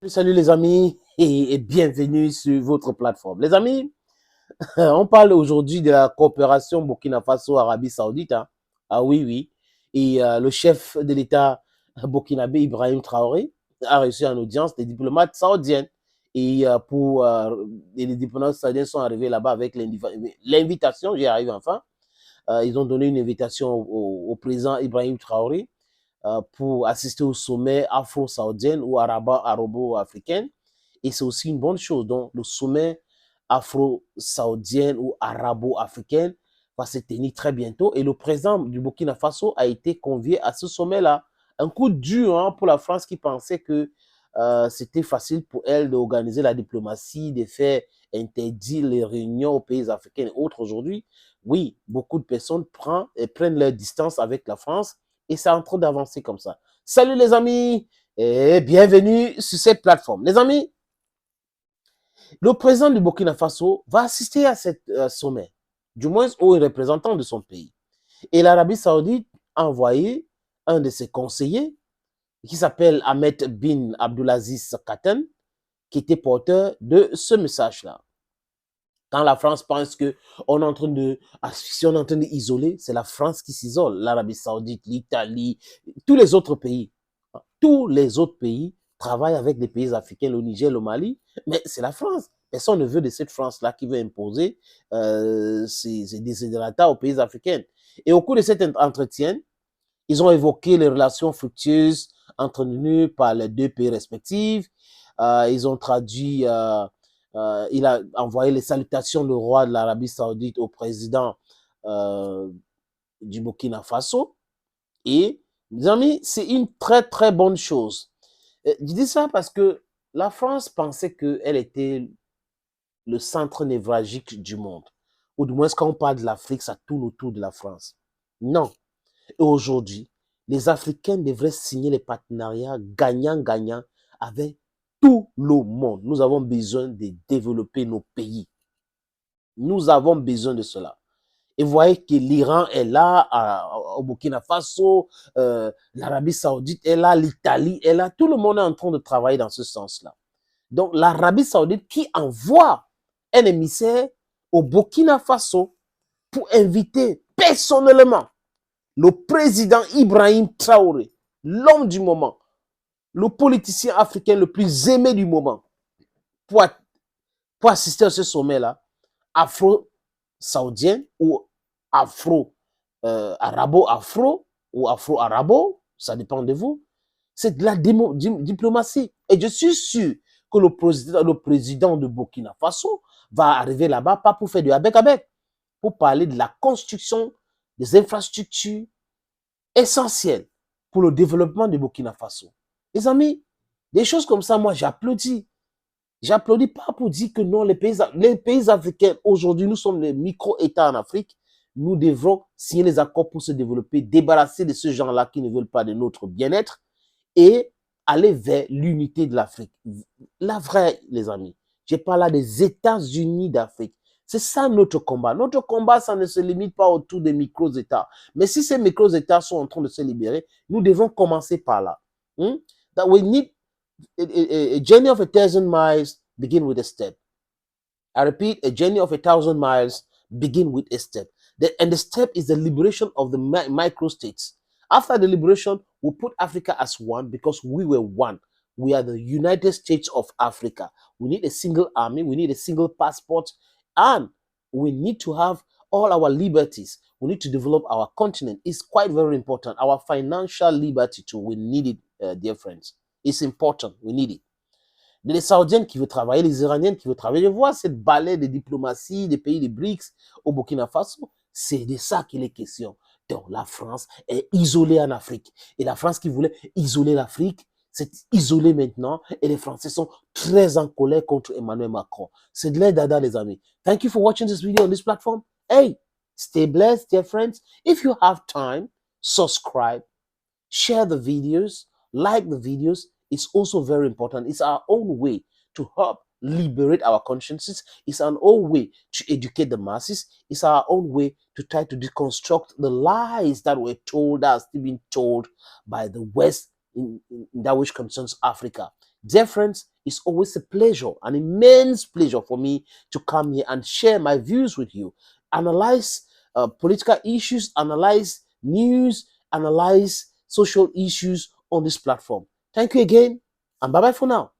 Salut les amis et bienvenue sur votre plateforme. Les amis, on parle aujourd'hui de la coopération Burkina Faso-Arabie Saoudite. Hein. Ah oui, oui. Et le chef de l'État burkinabé, Ibrahim Traoré, a reçu en audience des diplomates saoudiens. Et, et les diplomates saoudiens sont arrivés là-bas avec l'invitation, j'y arrive enfin. Ils ont donné une invitation au président Ibrahim Traoré pour assister au sommet afro-saoudien ou arabo-africain. Et c'est aussi une bonne chose. Donc, le sommet afro-saoudien ou arabo-africain va se tenir très bientôt. Et le président du Burkina Faso a été convié à ce sommet-là. Un coup dur hein, pour la France qui pensait que c'était facile pour elle d'organiser la diplomatie, de faire interdire les réunions aux pays africains et autres aujourd'hui. Oui, beaucoup de personnes prennent leur distance avec la France et c'est en train d'avancer comme ça. Salut les amis et bienvenue sur cette plateforme. Les amis, le président du Burkina Faso va assister à ce sommet, du moins aux représentants de son pays. Et l'Arabie Saoudite a envoyé un de ses conseillers qui s'appelle Ahmed bin Abdulaziz Katan, qui était porteur de ce message-là. Quand la France pense que on est en train de, si on est en train d'isoler, c'est la France qui s'isole. L'Arabie Saoudite, l'Italie, tous les autres pays. Tous les autres pays travaillent avec des pays africains, le Niger, le Mali, mais c'est la France. Personne ne veut de cette France-là qui veut imposer ses désiderata aux pays africains. Et au cours de cet entretien, ils ont évoqué les relations fructueuses entretenues par les deux pays respectifs. Ils ont traduit, il a envoyé les salutations du roi de l'Arabie Saoudite au président du Burkina Faso. Et, mes amis, c'est une très, très bonne chose. Je dis ça parce que la France pensait qu'elle était le centre névralgique du monde. Ou du moins, quand on parle de l'Afrique, ça tourne autour de la France. Non. Et aujourd'hui, les Africains devraient signer les partenariats gagnant-gagnant avec tout le monde. Nous avons besoin de développer nos pays. Nous avons besoin de cela. Et vous voyez que l'Iran est là, au Burkina Faso, l'Arabie Saoudite est là, l'Italie est là. Tout le monde est en train de travailler dans ce sens-là. Donc, l'Arabie Saoudite qui envoie un émissaire au Burkina Faso pour inviter personnellement le président Ibrahim Traoré, l'homme du moment, le politicien africain le plus aimé du moment, pour assister à ce sommet-là, afro-saoudien ou afro-arabo-afro ou afro-arabo, ça dépend de vous. C'est de la diplomatie. Et je suis sûr que le président de Burkina Faso va arriver là-bas, pas pour faire du avec-avec, pour parler de la construction des infrastructures essentielles pour le développement du Burkina Faso. Les amis, des choses comme ça, moi, j'applaudis. J'applaudis pas pour dire que non, les pays africains, aujourd'hui, nous sommes les micro-États en Afrique. Nous devrons signer les accords pour se développer, débarrasser de ces gens-là qui ne veulent pas de notre bien-être et aller vers l'unité de l'Afrique. La vraie, les amis, je parle là des États-Unis d'Afrique. C'est ça notre combat. Notre combat, ça ne se limite pas autour des micro-États. Mais si ces micro-États sont en train de se libérer, nous devons commencer par là. That we need a journey of 1,000 miles begin with a step. I repeat, a journey of 1,000 miles begin with a step. And the step is the liberation of the micro-states. After the liberation, we put Africa as one because we were one. We are the United States of Africa. We need a single army. We need a single passport. And we need to have all our liberties. We need to develop our continent. It's quite very important. Our financial liberty too. We need it, dear friends. It's important. We need it. Les Saoudiens qui veulent travailler, les Iraniens qui veulent travailler. Je vois cette balai de diplomatie des pays des BRICS au Burkina Faso. C'est de ça qu'il est question. Donc, la France est isolée en Afrique. Et la France qui voulait isoler l'Afrique, c'est isolée maintenant. Et les Français sont très en colère contre Emmanuel Macron. C'est de l'air dada, les amis. Thank you for watching this video on this platform. Hey, stay blessed, dear friends. If you have time, subscribe, share the videos, like the videos. It's also very important. It's our own way to help liberate our consciences. It's our own way to educate the masses. It's our own way to try to deconstruct the lies that were told us, been told by the West in that which concerns Africa. Dear friends, it's always a pleasure, an immense pleasure for me to come here and share my views with you, analyze political issues, analyze news, analyze social issues on this platform. Thank you again, and bye-bye for now.